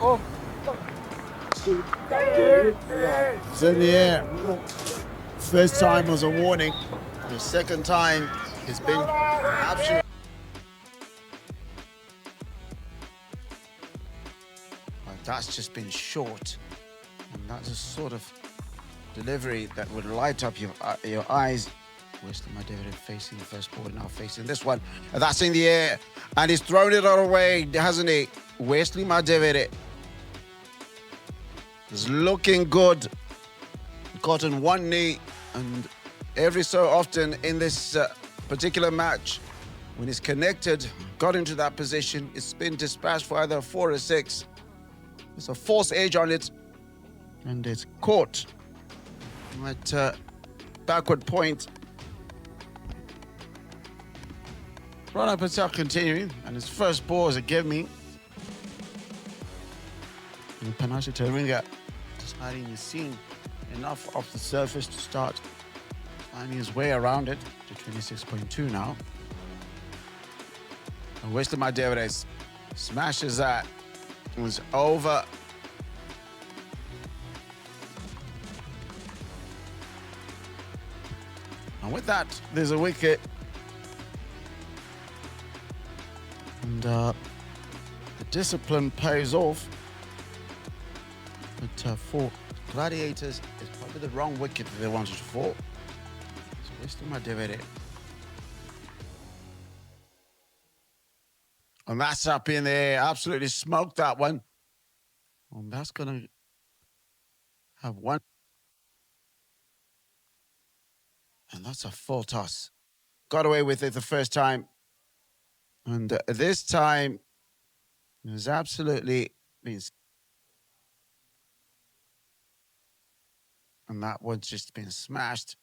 It's in the air. First time was a warning. The second time it's been absolutely. That's just been short, and that's a sort of delivery that would light up your eyes. Wesley Madere facing the first ball, now facing this one. And that's in the air, and he's thrown it all away, hasn't he? Wesley Madere is looking good. Got on one knee, and every so often in this particular match, when he's connected, got into that position, it's been dispatched for either 4 or 6. There's a false edge on it, and it's caught at backward point. Ronald Patel continuing, and his first ball is a give me. And Panache Taringa just having his scene enough off the surface to start finding his way around it to 26.2 now. And Wesley Madere smashes that. It was over. And with that, there's a wicket. And the discipline pays off. But for Gladiators, it's probably the wrong wicket that they wanted to fall. So Wesley Madere. And that's up in there. Absolutely smoked that one. And that's going to have one. And that's a full toss. Got away with it the first time. And this time, it was absolutely been. And that one's just been smashed.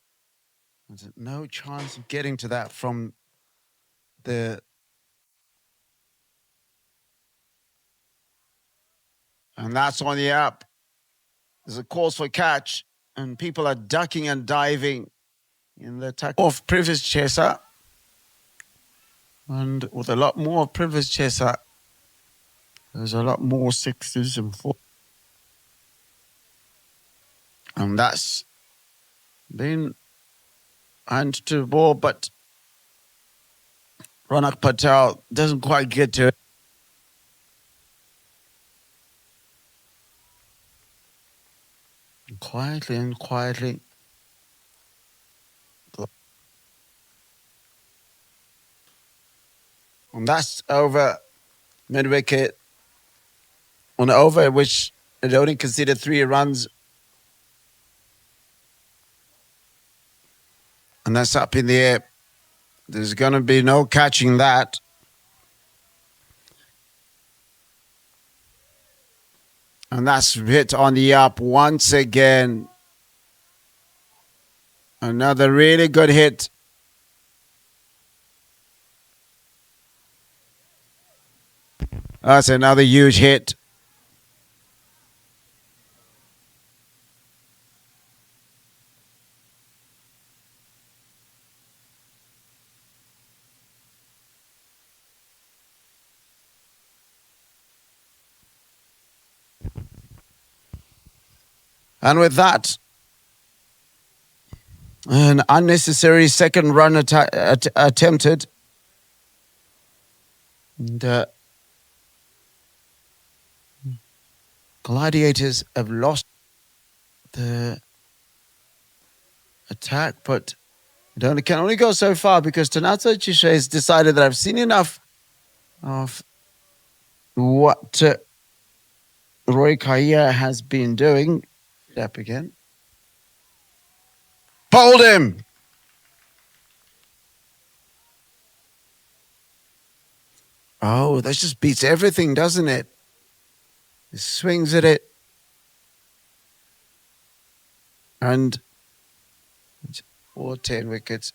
There's no chance of getting to that from the. And that's on the up. There's a call for catch, and people are ducking and diving in the attack of previous chaser. And with a lot more previous chaser, there's a lot more 6s and 4s. And that's been hand to the ball, but Ronak Patel doesn't quite get to it. Quietly and quietly. And that's over mid-wicket. On the over which it only conceded 3 runs. And that's up in the air. There's going to be no catching that. And that's hit on the up once again. Another really good hit. That's another huge hit. And with that, an unnecessary second run attempted. And Gladiators have lost the attack, but it can only go so far because Tanatsu Chishe has decided that I've seen enough of what Roy Kaya has been doing. Up again. Bowled him! Oh, that just beats everything, doesn't it? He swings at it. And it's 10 wickets.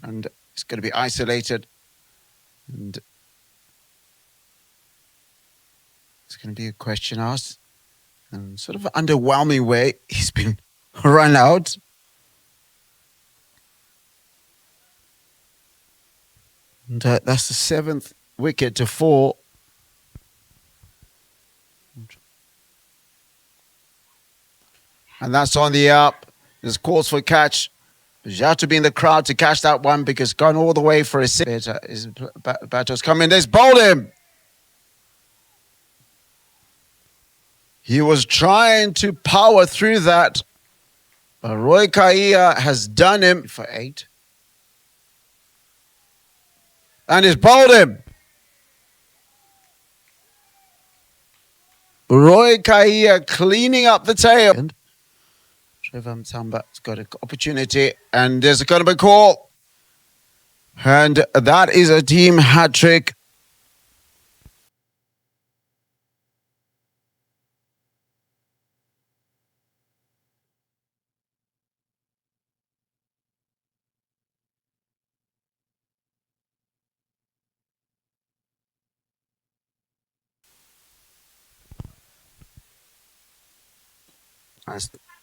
And it's going to be isolated. And it's going to be a question asked. And sort of an underwhelming way, he's been run out. And that's the 7th wicket to fall. And that's on the up. There's calls for catch. You have to be in the crowd to catch that one because gone all the way for a six. Bato's coming. There's bowled him. He was trying to power through that. But Roy Kaia has done him for 8. And he's bowled him. Roy Kaia cleaning up the tail. And Trevor Mtsamba's got an opportunity. And there's going to be a call. And that is a team hat trick.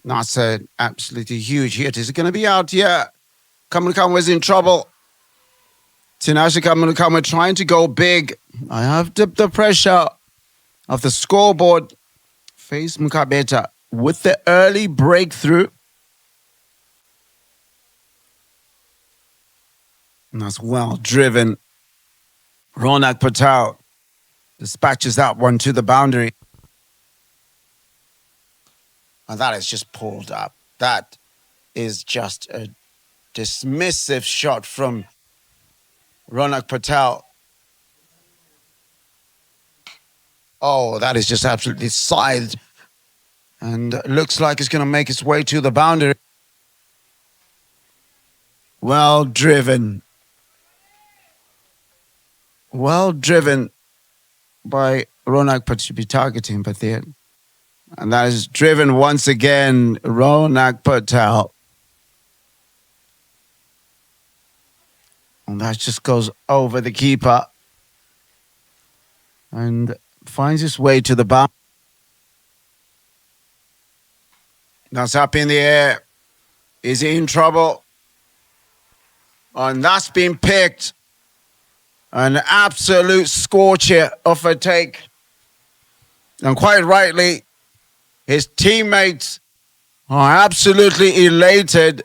That's an absolutely huge hit. Is it going to be out? Yeah. Kamukam was in trouble. Tinashe Kamukam trying to go big. I have dipped the pressure of the scoreboard. Face Mukabeta with the early breakthrough. And that's well driven. Ronak Patel dispatches that one to the boundary. And that is just pulled up. That is just a dismissive shot from Ronak Patel. Oh, that is just absolutely scythed. And looks like it's going to make its way to the boundary. Well driven. Well driven by Ronak Patel to be targeting, but there. And that is driven once again, Ronak Patel. And that just goes over the keeper. And finds its way to the boundary. That's up in the air. Is he in trouble? And that's been picked. An absolute scorcher of a take. And quite rightly, his teammates are absolutely elated.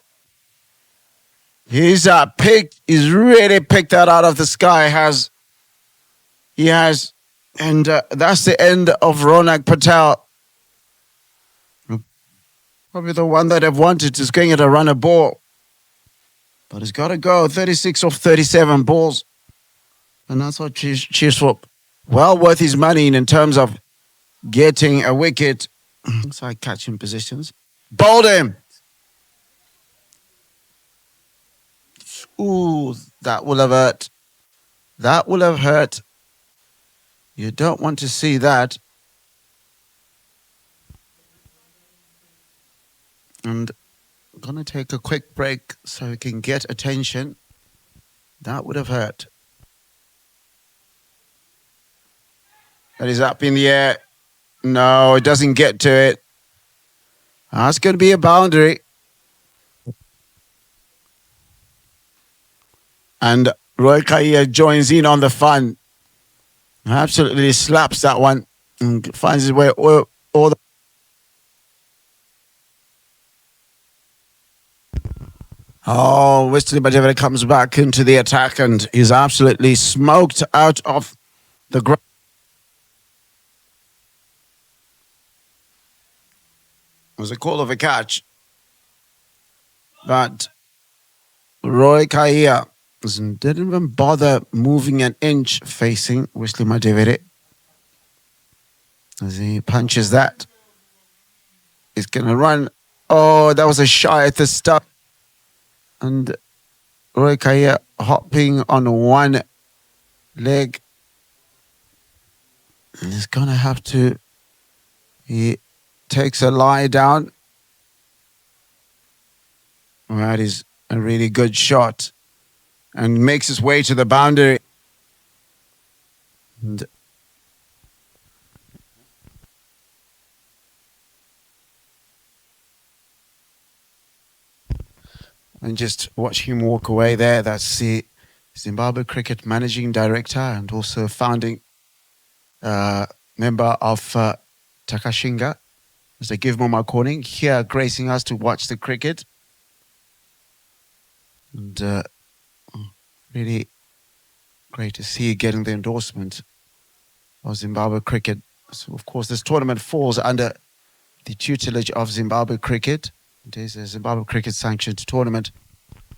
He's really picked that out of the sky. He has. And that's the end of Ronak Patel. Probably the one that I've wanted is going to run a ball. But he's got to go. 36 off 37 balls. And that's what cheers for. Well worth his money in terms of getting a wicket. Inside catching positions. Bowled him. Ooh, that will have hurt. That will have hurt. You don't want to see that. And I'm going to take a quick break so we can get attention. That would have hurt. That is up in the air. No, it doesn't get to it. That's going to be a boundary. And Roy Kaia joins in on the fun. Absolutely slaps that one and finds his way all the... Oh, Wesley Madivere comes back into the attack and he's absolutely smoked out of the ground. It was a call of a catch. But Roy Kaia didn't even bother moving an inch facing Wesley Madivere. As he punches that. He's going to run. Oh, that was a shy at the start. And Roy Kaia hopping on one leg. And he's going to have to... He takes a lie down. That is a really good shot. And makes his way to the boundary. And just watch him walk away there. That's the Zimbabwe Cricket Managing Director and also founding member of Takashinga, as they give Mama Corning here, gracing us to watch the cricket. And really great to see you getting the endorsement of Zimbabwe Cricket. So, of course, this tournament falls under the tutelage of Zimbabwe Cricket. It is a Zimbabwe Cricket sanctioned tournament,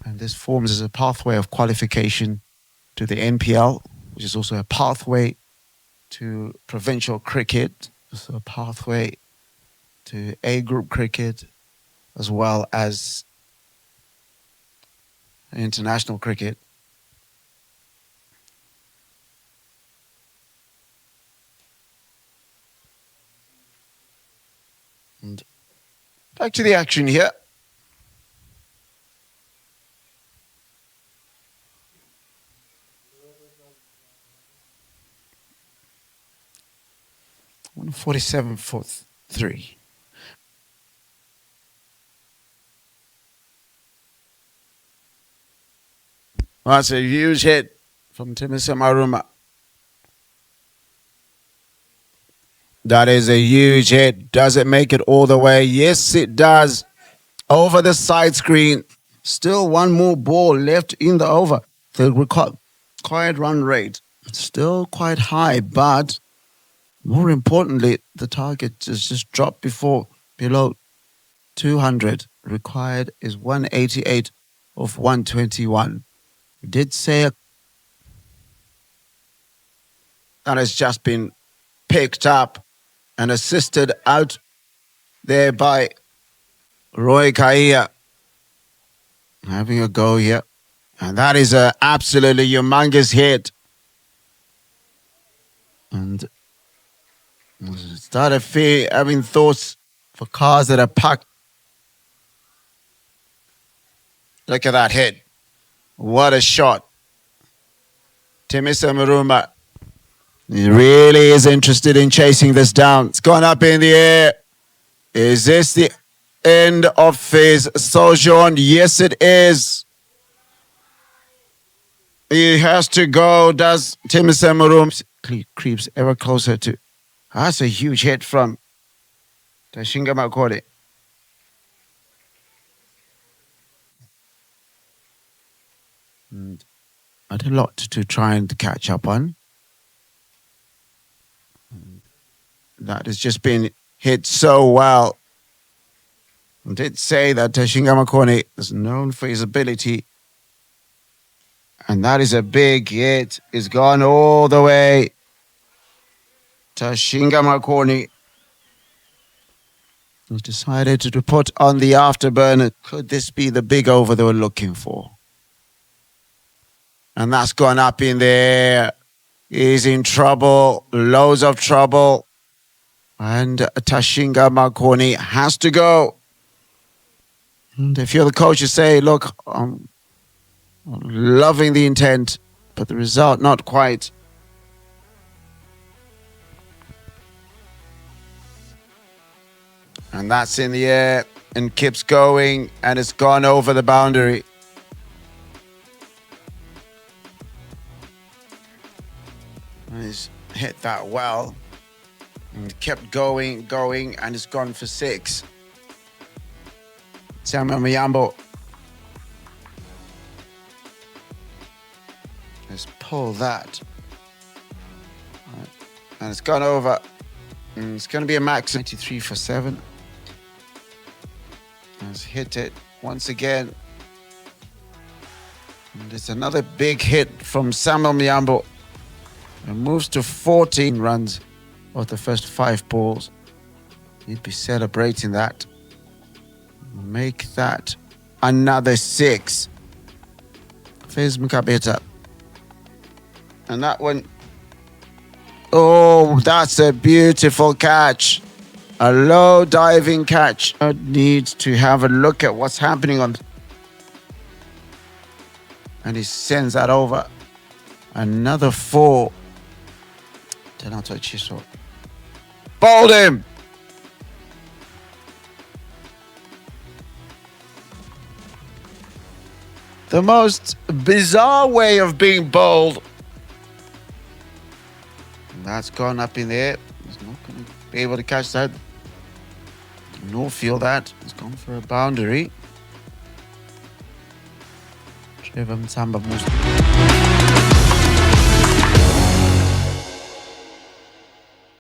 and this forms as a pathway of qualification to the NPL, which is also a pathway to provincial cricket, also a pathway to A group cricket, as well as international cricket. And back to the action here. $147 for 3. Well, that's a huge hit from Timisa Maruma. That is a huge hit. Does it make it all the way? Yes, it does. Over the side screen. Still one more ball left in the over. The required run rate still quite high, but more importantly, the target has just dropped below 200. Required is 188 of 121. We did say that has just been picked up and assisted out there by Roy Kaia. Having a go here. And that is an absolutely humongous hit. And started having thoughts for cars that are packed. Look at that hit. What a shot. Timisa Maruma, he really is interested in chasing this down. It's gone up in the air. Is this the end of his sojourn? Yes, it is. He has to go. Does Timisa Maruma creeps ever closer to? That's a huge hit from Takashinga Makore. And not a lot to try and catch up on. That has just been hit so well. I did say that Takashinga Makore is known for his ability. And that is a big hit. It's gone all the way. Takashinga Makore has decided to put on the afterburner. Could this be the big over they were looking for? And that's gone up in there. He's in trouble, loads of trouble. And Takashinga Makore has to go. And if you're the coach, you say, look, I'm loving the intent, but the result, not quite. And that's in the air and keeps going, and it's gone over the boundary. And he's hit that well and kept going, and it's gone for 6. Samuel Miyambo has pulled that. Right. And it's gone over. And it's going to be a max 93 for 7. Has hit it once again. And it's another big hit from Samuel Miyambo. And moves to 14 runs of the first 5 balls. He'd be celebrating that. Make that another 6. Fez Mkabeta. And that one, oh, that's a beautiful catch. A low diving catch. Needs to have a look at what's happening on. And he sends that over. Another 4. Tenato Chiso. Bowled him. The most bizarre way of being bowled. And that's gone up in the air. He's not going to be able to catch that. No, feel that. He's gone for a boundary. Trevor Mtsamba moves.